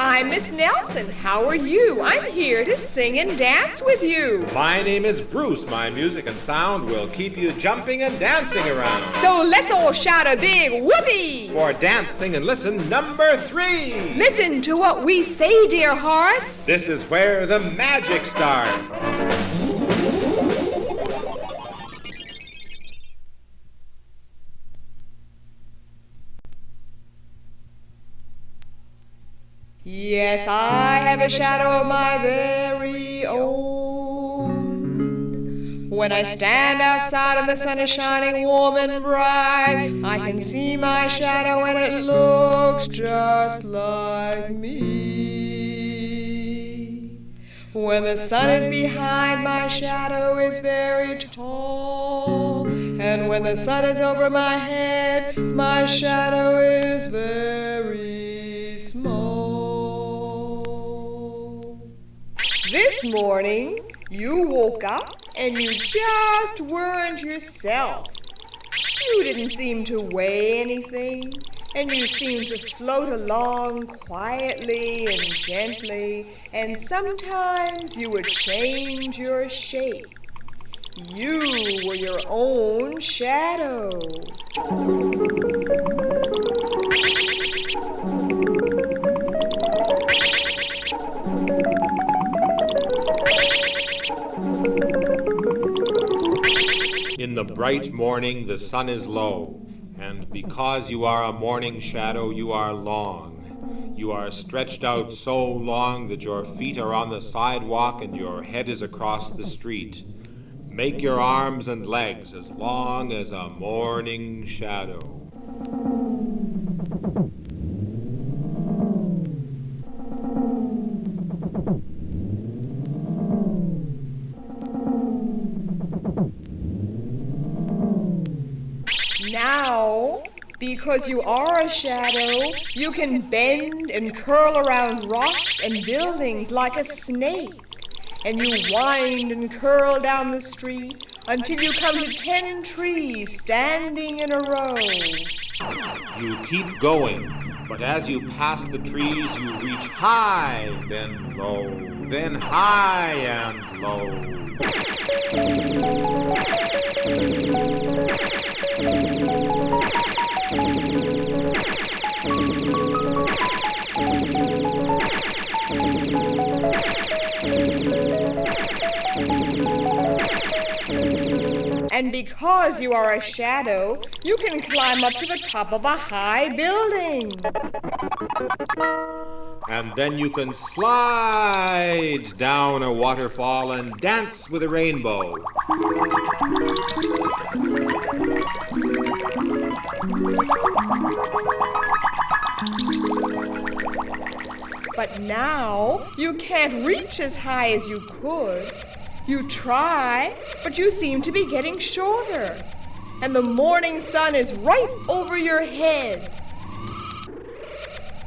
I'm Miss Nelson. How are you? I'm here to sing and dance with you. My name is Bruce. My music and sound will keep you jumping and dancing around. So let's all shout a big whoopee. For Dance, Sing, and Listen, number 3. Listen to what we say, dear hearts. This is where the magic starts. Yes, I have a shadow of my very own. When I stand outside and the sun is shining warm and bright, I can see my shadow and it looks just like me. When the sun is behind, my shadow is very tall. And when the sun is over my head, my shadow is very small. This morning, you woke up and you just weren't yourself. You didn't seem to weigh anything, and you seemed to float along quietly and gently, and sometimes you would change your shape. You were your own shadow. In the bright morning, the sun is low, and because you are a morning shadow, you are long. You are stretched out so long that your feet are on the sidewalk and your head is across the street. Make your arms and legs as long as a morning shadow. Now, because you are a shadow, you can bend and curl around rocks and buildings like a snake. And you wind and curl down the street until you come to 10 trees standing in a row. You keep going, but as you pass the trees, you reach high, then low, then high and low. And because you are a shadow, you can climb up to the top of a high building. And then you can slide down a waterfall and dance with a rainbow. But now you can't reach as high as you could. You try, but you seem to be getting shorter. And the morning sun is right over your head.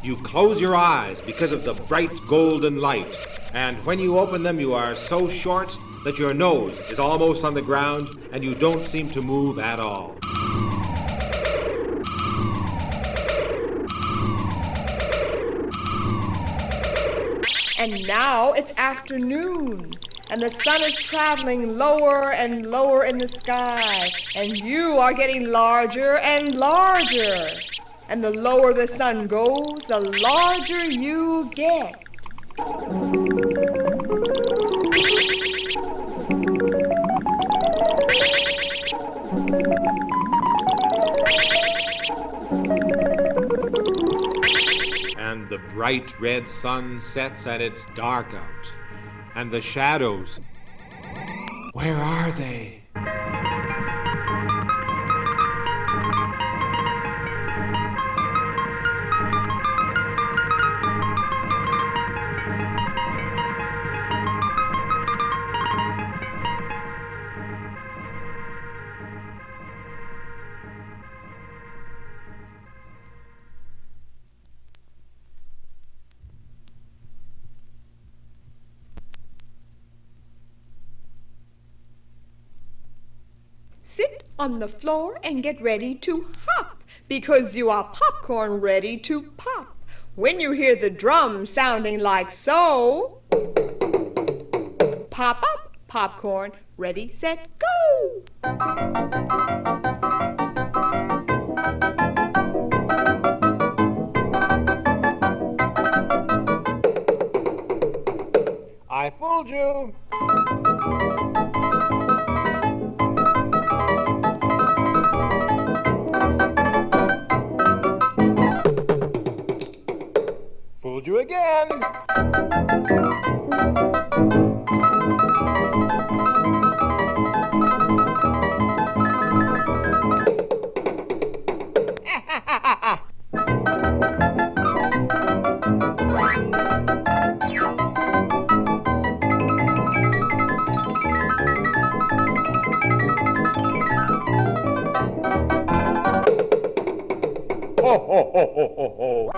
You close your eyes because of the bright golden light, and when you open them you are so short that your nose is almost on the ground and you don't seem to move at all. And now it's afternoon, and the sun is traveling lower and lower in the sky, and you are getting larger and larger. And the lower the sun goes, the larger you get. And the bright red sun sets and it's dark out. And the shadows, where are they? Sit on the floor and get ready to hop, because you are popcorn ready to pop. When you hear the drum sounding like so, pop up, popcorn, ready, set, go! I fooled you. Fooled you again. Ho, ho, ho, ho, ho, ho.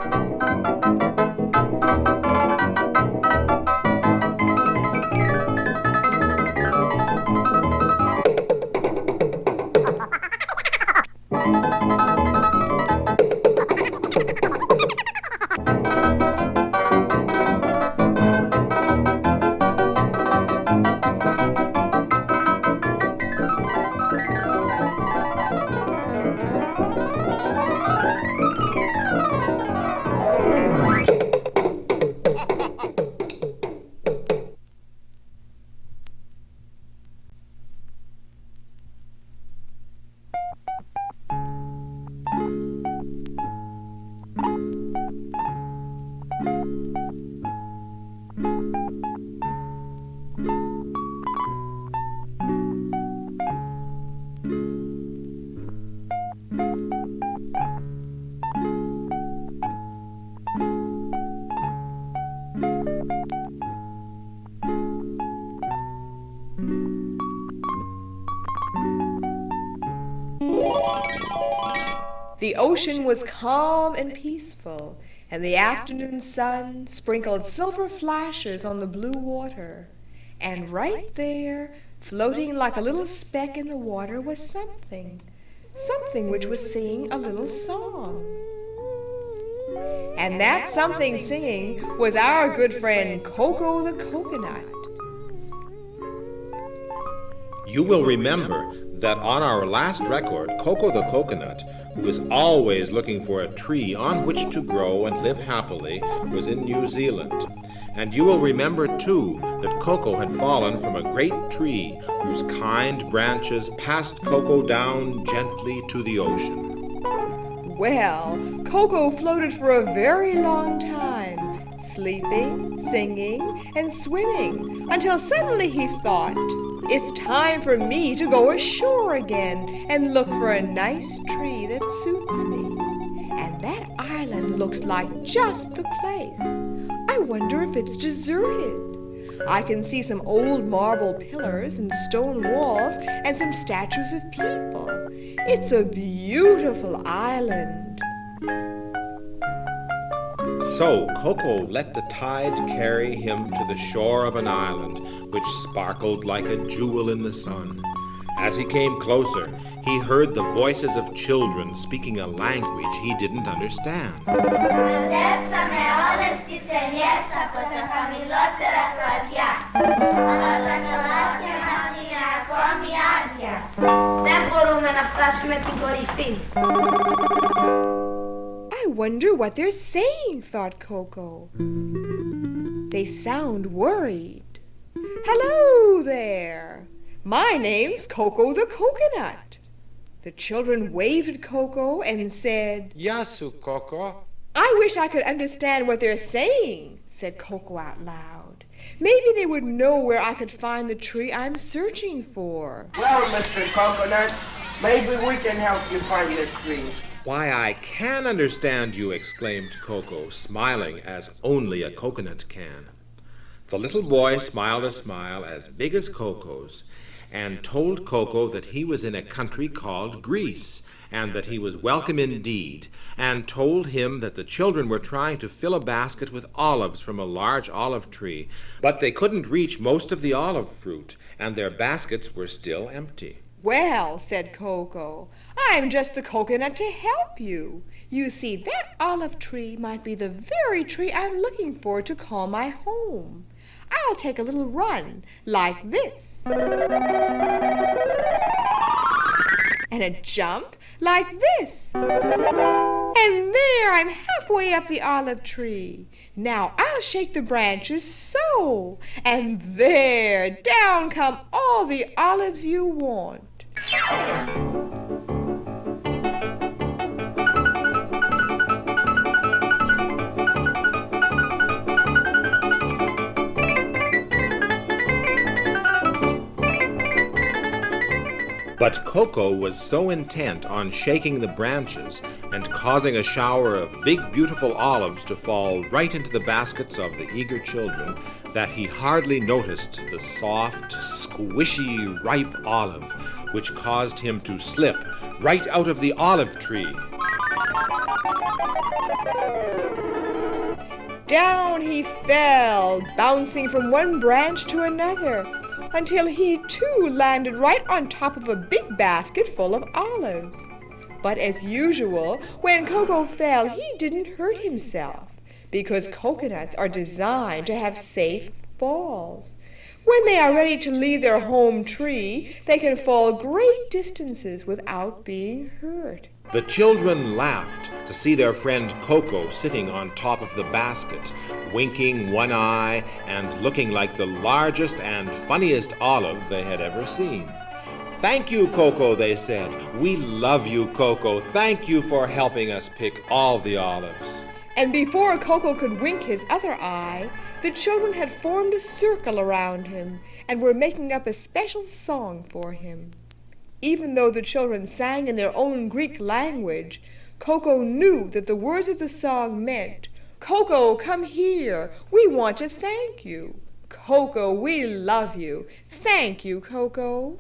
The ocean was calm and peaceful, and the afternoon sun sprinkled silver flashes on the blue water. And right there, floating like a little speck in the water, was something which was singing a little song. And that something singing was our good friend Coco the coconut. You will remember that on our last record, Coco the coconut, who is always looking for a tree on which to grow and live happily, was in New Zealand. And you will remember, too, that Coco had fallen from a great tree whose kind branches passed Coco down gently to the ocean. Well, Coco floated for a very long time, sleeping, singing, and swimming, until suddenly he thought, "It's time for me to go ashore again and look for a nice tree that suits me. And that island looks like just the place. I wonder if it's deserted. I can see some old marble pillars and stone walls and some statues of people. It's a beautiful island." So Coco let the tide carry him to the shore of an island which sparkled like a jewel in the sun. As he came closer, he heard the voices of children speaking a language he didn't understand. I wonder what they're saying, thought Coco. They sound worried. "Hello there. My name's Coco the coconut." The children waved at Coco and said, Yasu, Coco. "I wish I could understand what they're saying," said Coco out loud. "Maybe they would know where I could find the tree I'm searching for." Well, Mr. Coconut, maybe we can help you find this tree. Why, I can understand you, exclaimed Coco, smiling as only a coconut can. The little boy smiled a smile as big as Coco's and told Coco that he was in a country called Greece, and that he was welcome indeed, and told him that the children were trying to fill a basket with olives from a large olive tree, but they couldn't reach most of the olive fruit, and their baskets were still empty. Well, said Coco, I'm just the coconut to help you. You see, that olive tree might be the very tree I'm looking for to call my home. I'll take a little run, like this. And a jump, like this. And there, I'm halfway up the olive tree. Now I'll shake the branches so, and there, down come all the olives you want. But Coco was so intent on shaking the branches and causing a shower of big, beautiful olives to fall right into the baskets of the eager children that he hardly noticed the soft, squishy, ripe olive, which caused him to slip right out of the olive tree. Down he fell, bouncing from one branch to another, until he too landed right on top of a big basket full of olives. But as usual, when Coco fell, he didn't hurt himself, because coconuts are designed to have safe falls. When they are ready to leave their home tree, they can fall great distances without being hurt. The children laughed to see their friend Coco sitting on top of the basket, winking one eye and looking like the largest and funniest olive they had ever seen. "Thank you, Coco," they said. "We love you, Coco. Thank you for helping us pick all the olives." And before Coco could wink his other eye, the children had formed a circle around him and were making up a special song for him. Even though the children sang in their own Greek language, Coco knew that the words of the song meant, "Coco, come here. We want to thank you. Coco, we love you. Thank you, Coco."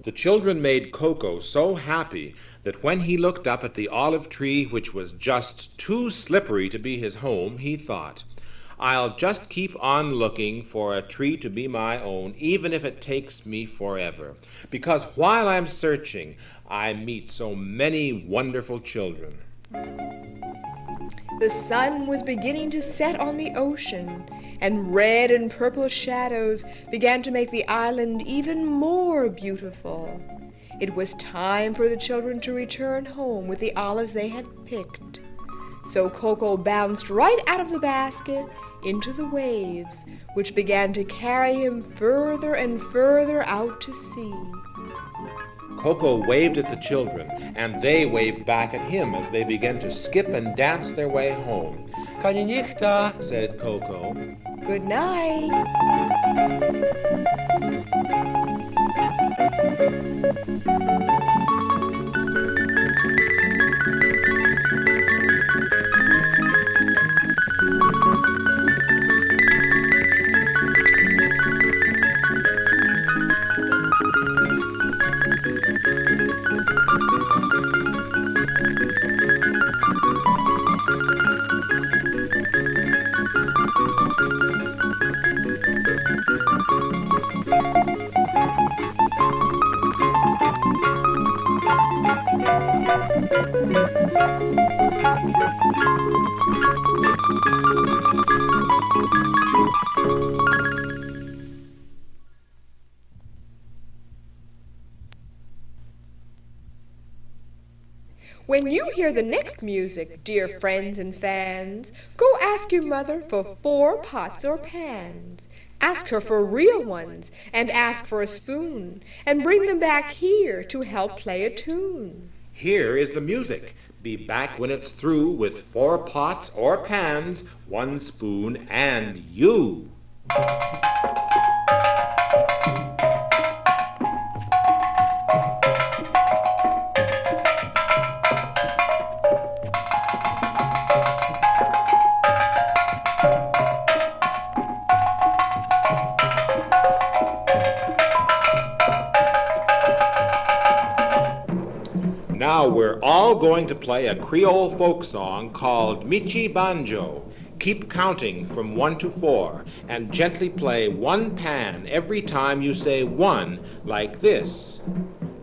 The children made Coco so happy that when he looked up at the olive tree, which was just too slippery to be his home, he thought, "I'll just keep on looking for a tree to be my own, even if it takes me forever, because while I'm searching, I meet so many wonderful children." The sun was beginning to set on the ocean, and red and purple shadows began to make the island even more beautiful. It was time for the children to return home with the olives they had picked. So Coco bounced right out of the basket into the waves, which began to carry him further and further out to sea. Coco waved at the children, and they waved back at him as they began to skip and dance their way home. "Kalinichta," said Coco. Good night. When you hear the next music, dear friends and fans, go ask your mother for 4 pots or pans. Ask her for real ones, and ask for a spoon, and bring them back here to help play a tune. Here is the music. Be back when it's through with 4 pots or pans, 1 spoon, and you. Now we're all going to play a Creole folk song called Michi Banjo. Keep counting from 1 to 4 and gently play one pan every time you say one, like this.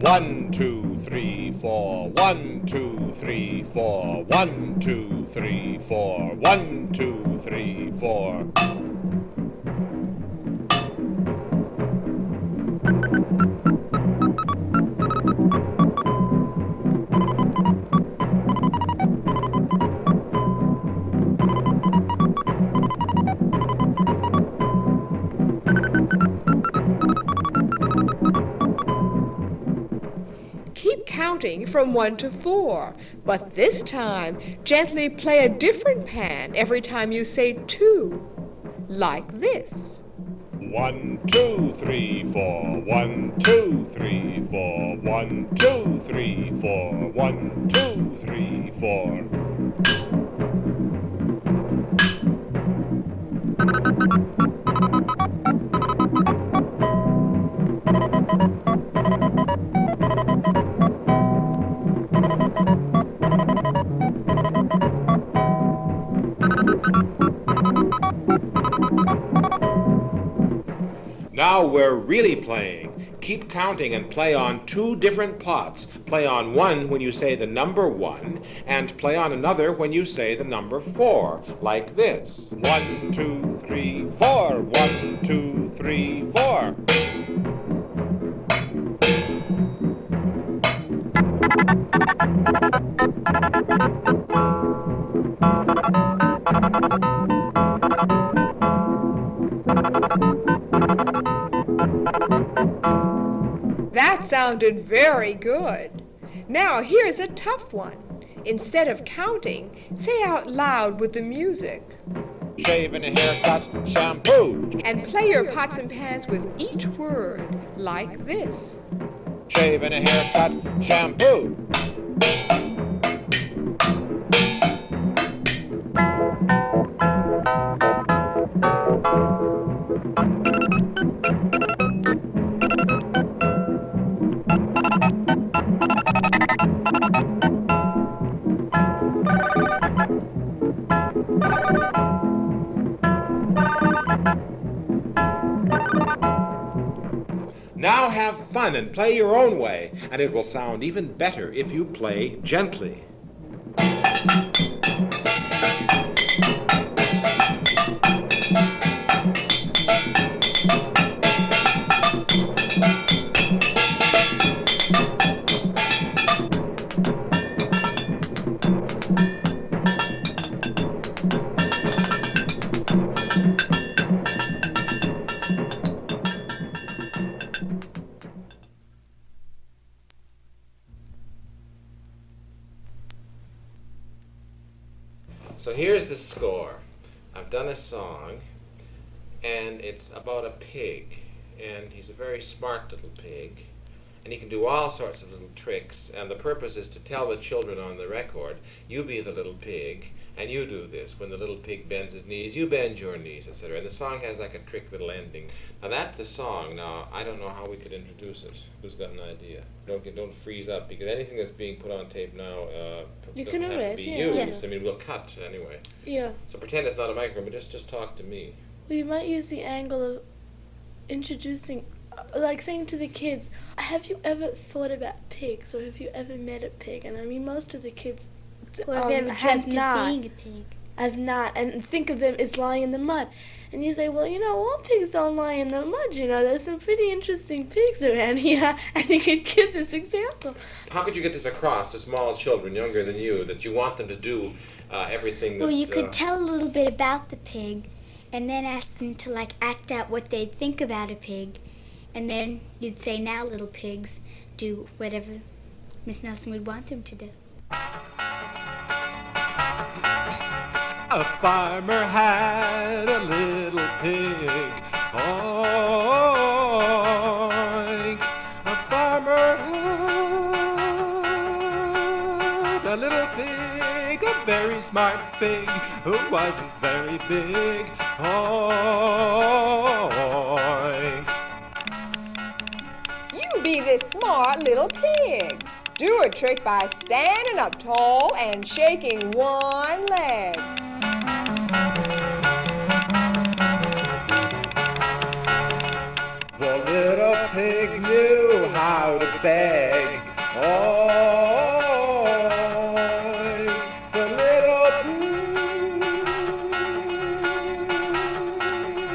1, 2, 3, 4, 1, 2, 3, 4, 1, 2, 3, 4, 1, 2, 3, 4. Keep counting from 1 to 4, but this time gently play a different pan every time you say 2, like this. 1, 2, 3, 4, 1, 2, 3, 4, 1, 2, 3, 4, 1, 2, 3, 4. Now we're really playing. Keep counting and play on 2 different pots. Play on one when you say the number 1, and play on another when you say the number 4, like this. 1, 2, 3, 4. 1, 2, 3, 4. That sounded very good. Now here's a tough one. Instead of counting, say out loud with the music. Shave and a haircut, shampoo. And play your pots and pans with each word, like this. Shave and a haircut, shampoo. Now have fun and play your own way, and it will sound even better if you play gently. So here's the score. I've done a song, and it's about a pig, and he's a very smart little pig, and he can do all sorts of little tricks, and the purpose is to tell the children on the record, you be the little pig, and you do this. When the little pig bends his knees, you bend your knees, etc. And the song has like a trick little ending. Now that's the song. Now I don't know how we could introduce it. Who's got an idea? Don't freeze up, because anything that's being put on tape now You doesn't can have to erase, be yeah. used. Yeah. I mean, we'll cut anyway. Yeah. So pretend it's not a microphone, but just talk to me. We might use the angle of introducing, like saying to the kids, have you ever thought about pigs, or have you ever met a pig? And I mean, most of the kids Or have you ever have dreamt not. of being a pig? I've not, and think of them as lying in the mud. And you say, well, you know, all pigs don't lie in the mud, you know, there's some pretty interesting pigs around here, and you could give this example. How could you get this across to small children younger than you, that you want them to do everything that... Well, you could tell a little bit about the pig, and then ask them to, like, act out what they think about a pig. And then you'd say, now, little pigs, do whatever Miss Nelson would want them to do. A farmer had a little pig. Oink. A farmer had a little pig, a very smart pig who wasn't very big. Oink. You be this smart little pig. Do a trick by standing up tall and shaking one leg. The little pig knew how to beg. Oh, the little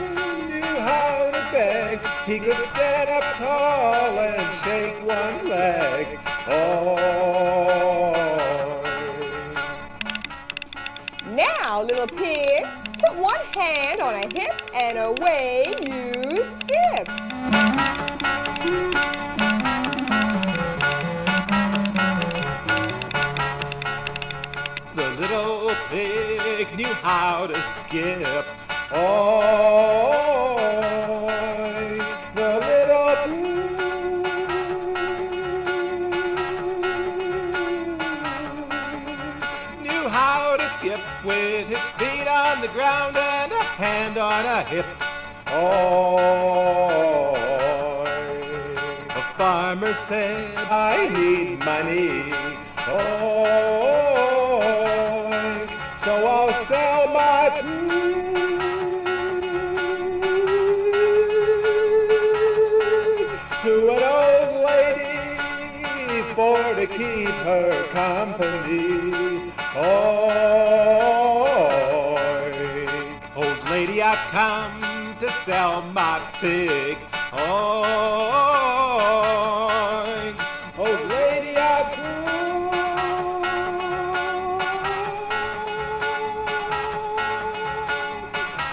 pig knew how to beg. He could stand up tall and shake one leg. Oh. Now, little pig, put one hand on a hip and away you skip. The little pig knew how to skip. Oh, the little pig knew how to skip with his feet on the ground and a hand on a hip. Oh, the farmer said, I need money. Oh, so I'll sell my pig to an old lady for to keep her company. Oh, old lady, I've come to sell my pig. Oh, old lady, I've come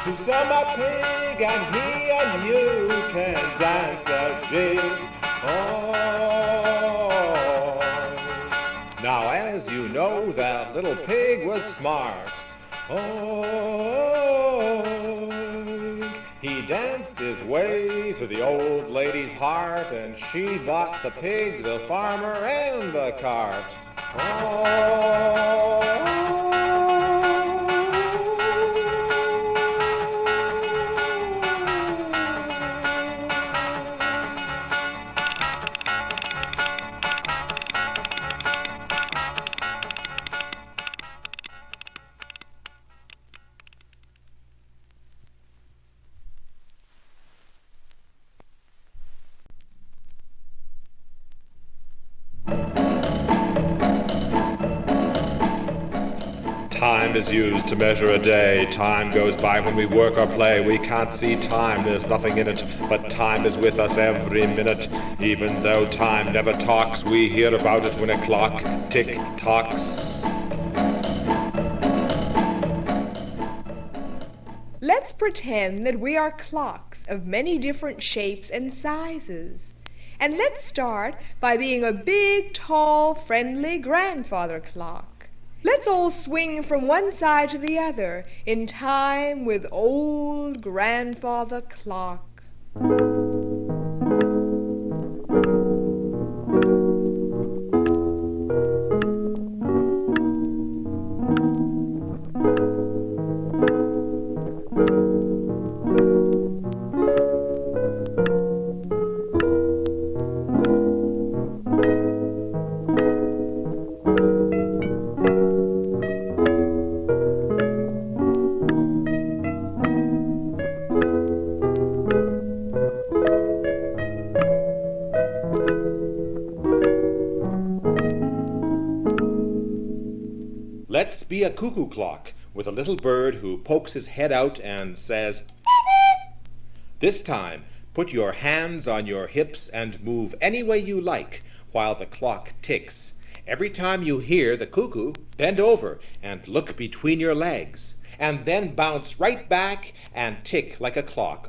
to sell my pig, and he and you can dance a jig. Oh. Now, as you know, that little pig was smart. Oh, he danced his way to the old lady's heart, and she bought the pig, the farmer, and the cart. Oh. Time is used to measure a day. Time goes by when we work or play. We can't see time, there's nothing in it. But time is with us every minute. Even though time never talks, we hear about it when a clock tick-tocks. Let's pretend that we are clocks of many different shapes and sizes. And let's start by being a big, tall, friendly grandfather clock. Let's all swing from one side to the other in time with old grandfather clock. Let's be a cuckoo clock with a little bird who pokes his head out and says, this time, put your hands on your hips and move any way you like while the clock ticks. Every time you hear the cuckoo, bend over and look between your legs, and then bounce right back and tick like a clock.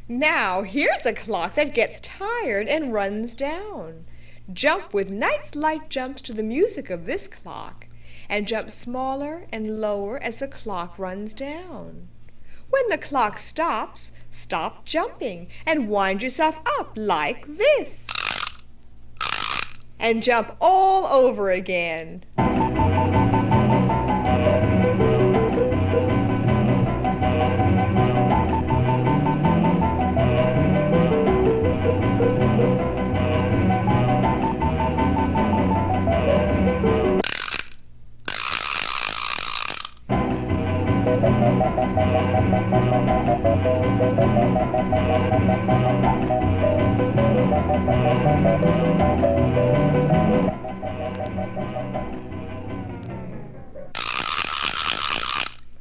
Now, here's a clock that gets tired and runs down. Jump with nice light jumps to the music of this clock, and jump smaller and lower as the clock runs down. When the clock stops, stop jumping and wind yourself up like this. And jump all over again.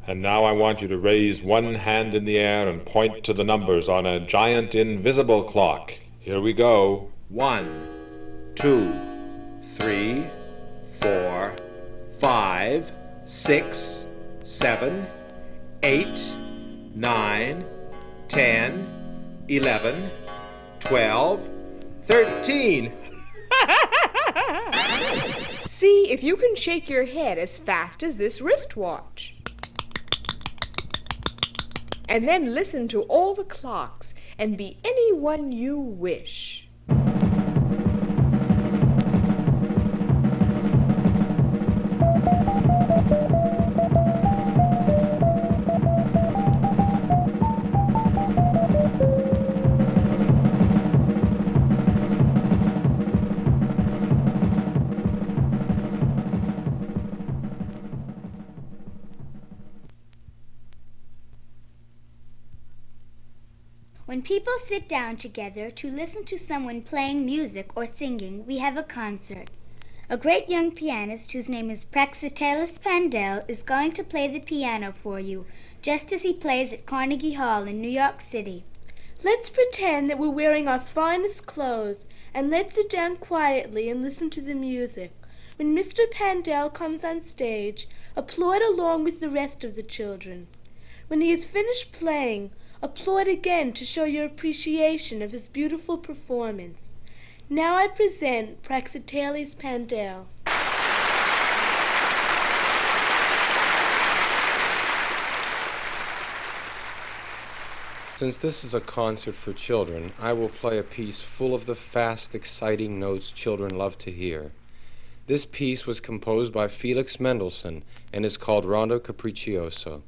And now I want you to raise one hand in the air and point to the numbers on a giant invisible clock. Here we go. 1, 2, 3, 4, 5, 6, 7, 8, 9, 10, 11, 12, 13. See if you can shake your head as fast as this wristwatch. And then listen to all the clocks and be any one you wish. When people sit down together to listen to someone playing music or singing, we have a concert. A great young pianist whose name is Praxiteles Pandel is going to play the piano for you, just as he plays at Carnegie Hall in New York City. Let's pretend that we're wearing our finest clothes, and let's sit down quietly and listen to the music. When Mr. Pandel comes on stage, applaud along with the rest of the children. When he has finished playing, applaud again to show your appreciation of his beautiful performance. Now I present Praxiteles Pandel. Since this is a concert for children, I will play a piece full of the fast, exciting notes children love to hear. This piece was composed by Felix Mendelssohn and is called Rondo Capriccioso.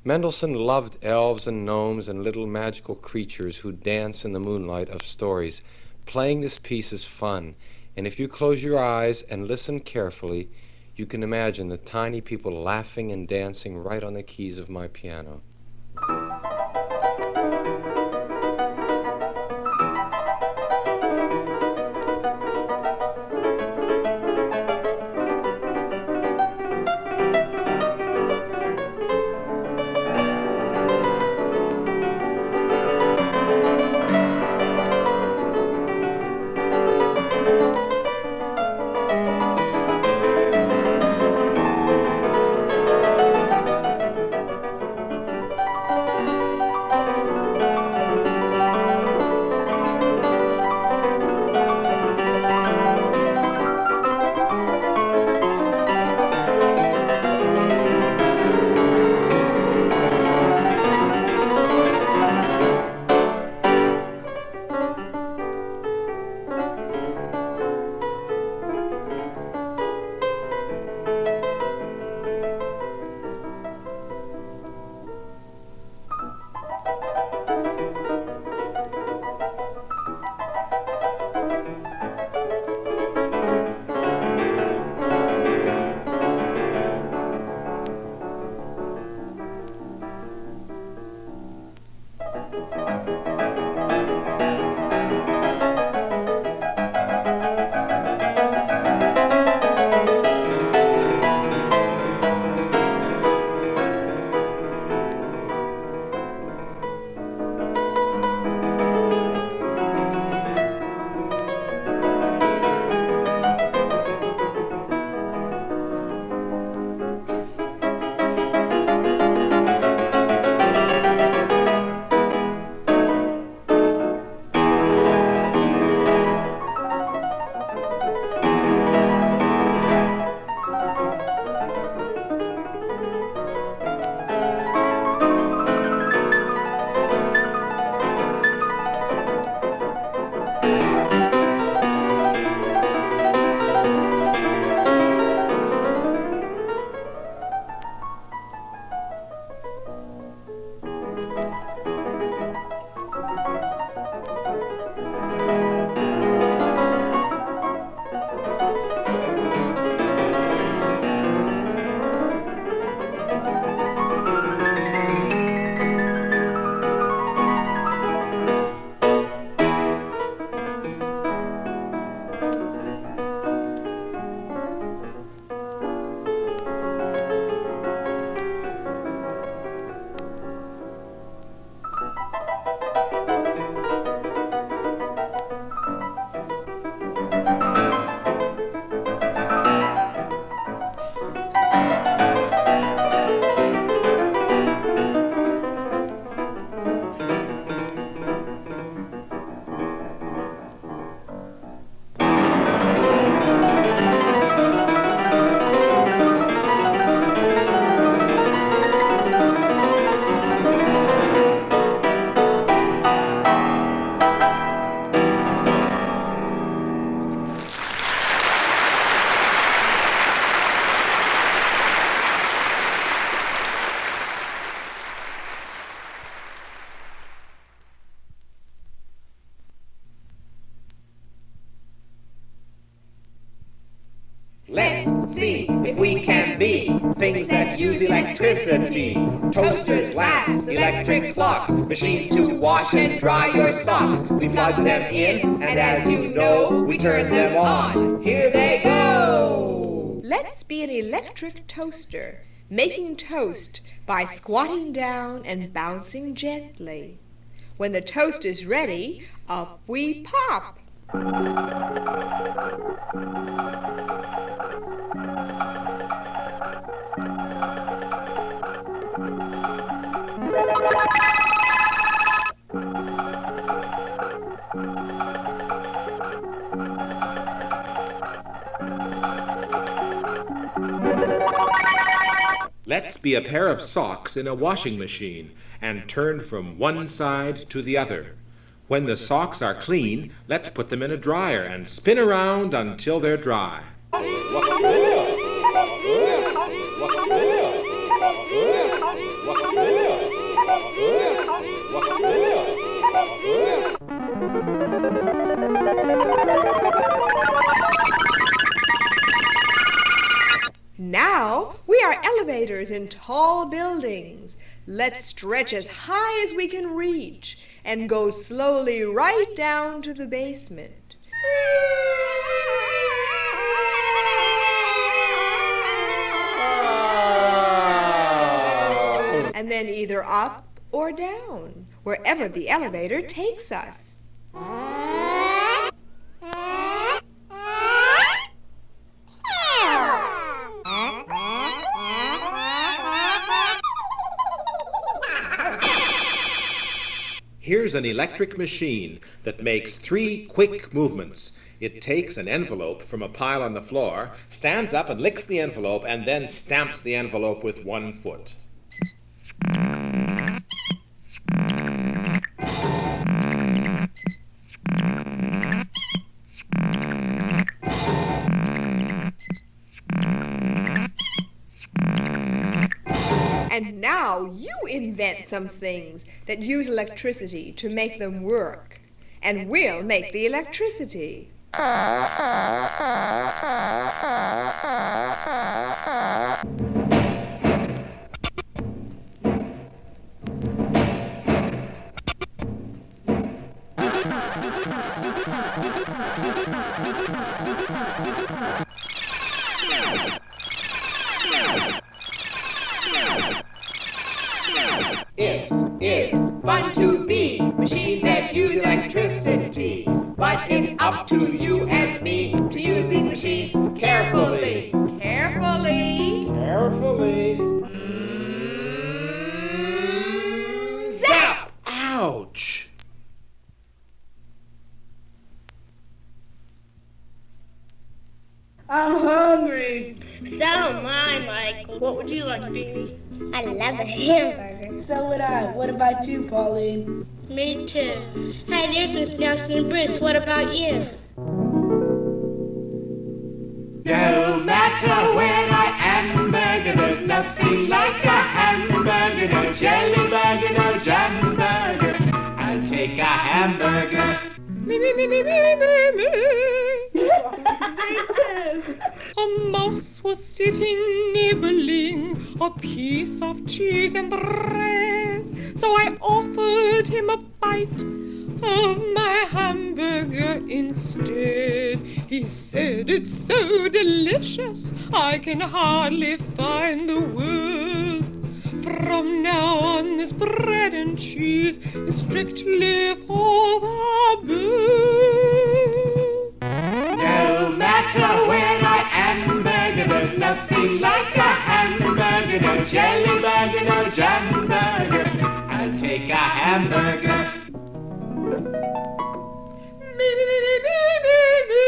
Mendelssohn loved elves and gnomes and little magical creatures who dance in the moonlight of stories. Playing this piece is fun, and if you close your eyes and listen carefully, you can imagine the tiny people laughing and dancing right on the keys of my piano. Let's see if we can be things that use electricity. Toasters, lamps, electric clocks, machines to wash and dry your socks. We plug them in, and as you know, we turn them on. Here they go! Let's be an electric toaster, making toast by squatting down and bouncing gently. When the toast is ready, up we pop. Let's be a pair of socks in a washing machine and turn from one side to the other. When the socks are clean, let's put them in a dryer and spin around until they're dry. Now we are elevators in tall buildings. Let's stretch as high as we can reach and go slowly right down to the basement. And then either up or down, wherever the elevator takes us. Here's an electric machine that makes 3 quick movements. It takes an envelope from a pile on the floor, stands up and licks the envelope, and then stamps the envelope with 1 foot. And now you invent some things that use electricity to make them work, and we'll make the electricity. It is fun to be machines that use electricity, but it's up to you and me to use these machines carefully. Carefully. Carefully. Zap! Ouch! I'm hungry. So am I, Mike. What would you like, Phoebe? I love a hamburger. So would I. What about you, Pauline? Me too. Hey, there's Miss Nelson and Bruce. What about you? No matter where I am, burger, there's nothing like a hamburger, no jelly burger, no jam burger. I'll take a hamburger. Me, me, me, me, me, me, me. A mouse was sitting nibbling a piece of cheese and bread. So I offered him a bite of my hamburger instead. He said, "It's so delicious, I can hardly find the words. From now on, this bread and cheese is strictly for the birds." No matter where I am, burger, there's nothing like a hamburger, no jelly burger, no jam burger. I'll take a hamburger. Me, me, me, me, me, me, me.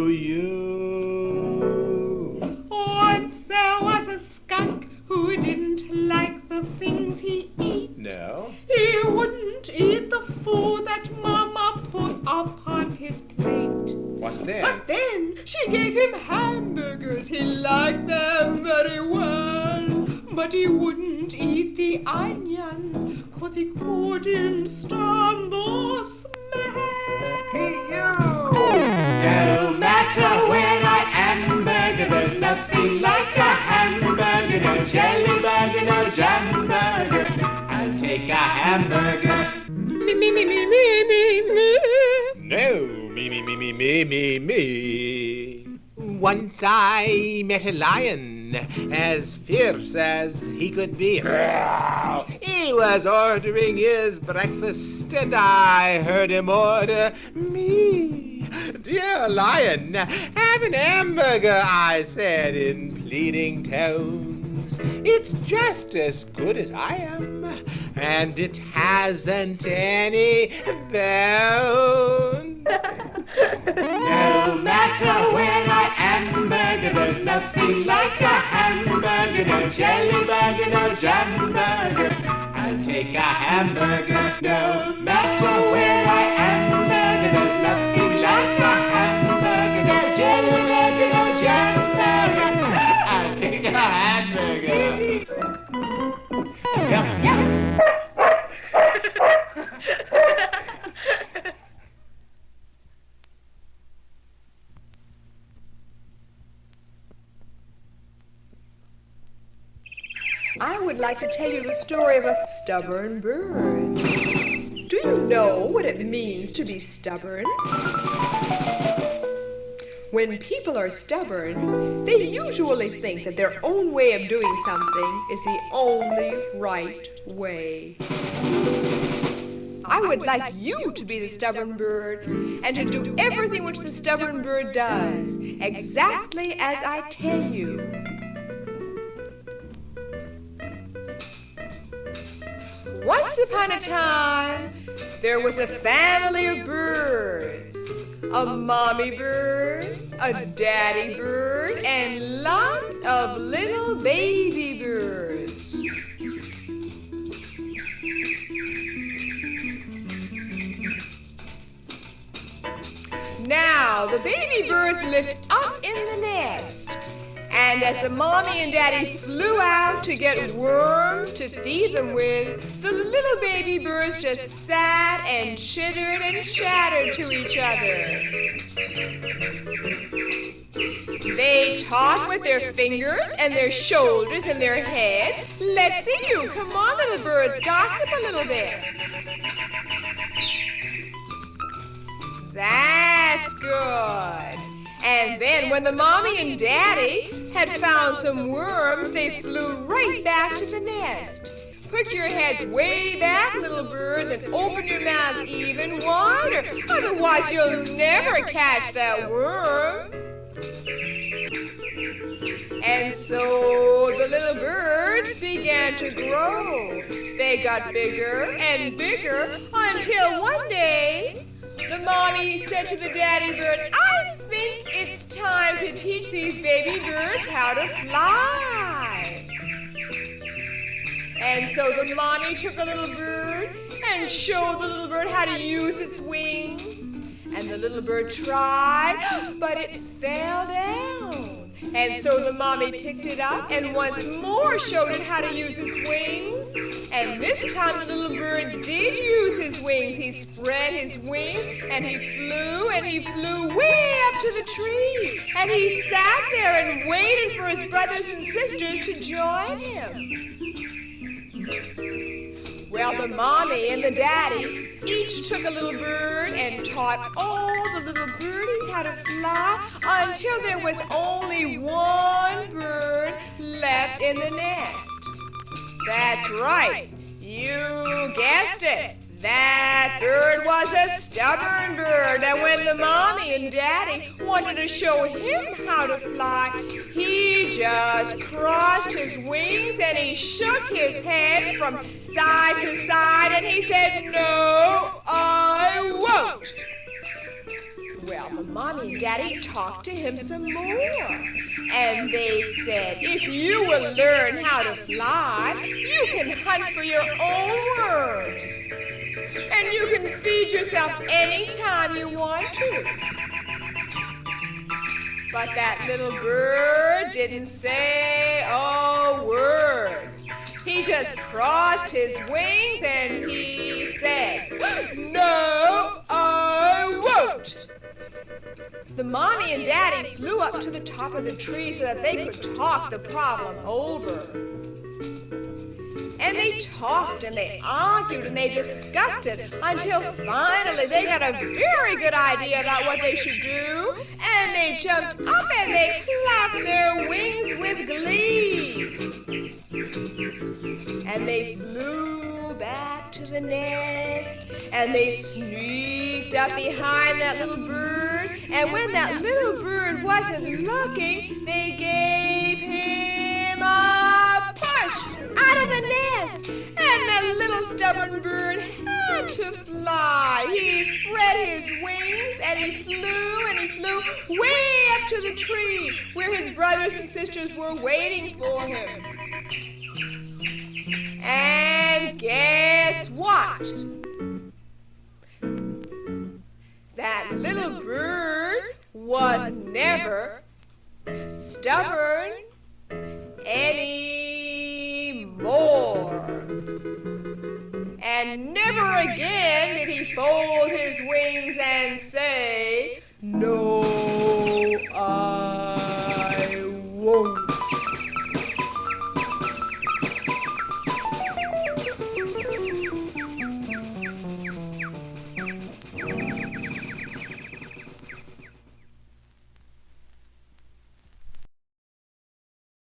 You. Once there was a skunk who didn't like the things he ate. No? He wouldn't eat the food that Mama put upon his plate. What then? But then she gave him hamburgers. He liked them very well. But he wouldn't eat the onions, 'cause he couldn't stand the smell. No hamburger. Me, me, me, me, me, me, me. No, me. Once I met a lion, as fierce as he could be. He was ordering his breakfast, and I heard him order me. Dear lion, have an hamburger, I said in pleading tones. It's just as good as I am, and it hasn't any bone. No matter where I am, burger, there's nothing like a hamburger. No jelly burger, no jam burger. I'll take a hamburger. No matter where I am, burger, there's nothing like a hamburger. No jelly burger, no jam burger. I'll take a hamburger. Yum, yum. I would like to tell you the story of a stubborn bird. Do you know what it means to be stubborn? When people are stubborn, they usually think that their own way of doing something is the only right way. I would like you to be the stubborn bird and to do everything which the stubborn bird does, exactly as I tell you. Once upon a time, there was a family of birds. A mommy bird, a daddy bird, and lots of little baby birds. Now, the baby birds lived up in the nest. And as the mommy and daddy flew out to get worms to feed them with, the little baby birds just sat and chittered and chattered to each other. They talked with their fingers and their shoulders and their heads. Let's see you. Come on, little birds, gossip a little bit. That's good. And then when the mommy and daddy had found some worms, they flew right back to the nest. Put your heads way back, little birds, and open your mouths even wider. Otherwise, you'll never catch that worm. And so the little birds began to grow. They got bigger and bigger until one day, the mommy said to the daddy bird, I think it's time to teach these baby birds how to fly. And so the mommy took a little bird and showed the little bird how to use its wings. And the little bird tried, but it fell down. And so the mommy picked it up and once more showed it how to use its wings. And this time the little bird did use his wings. He spread his wings and he flew way up to the tree. And he sat there and waited for his brothers and sisters to join him. Well, the mommy and the daddy each took a little bird and taught all the little birdies how to fly until there was only one bird left in the nest. That's right. You guessed it. That bird was a stubborn bird, and when the mommy and daddy wanted to show him how to fly, he just crossed his wings and he shook his head from side to side and he said, "No, I won't." Well, the mommy and daddy talked to him some more, and they said, if you will learn how to fly, you can hunt for your own worms. And you can feed yourself anytime you want to. But that little bird didn't say a word. He just crossed his wings and he said, "No, I won't." The mommy and daddy flew up to the top of the tree so that they could talk the problem over. And they talked and they argued and they discussed it until finally they got a very good idea about what they should do. And they jumped up and they clapped their wings with glee. And they flew back to the nest and they sneaked up behind that little bird. And when that little bird wasn't looking, they gave him a push out of the nest. And the little stubborn bird had to fly. He spread his wings and he flew way up to the tree where his brothers and sisters were waiting for him. And guess what? That little bird was never stubborn anymore. And never again did he fold his wings and say, "No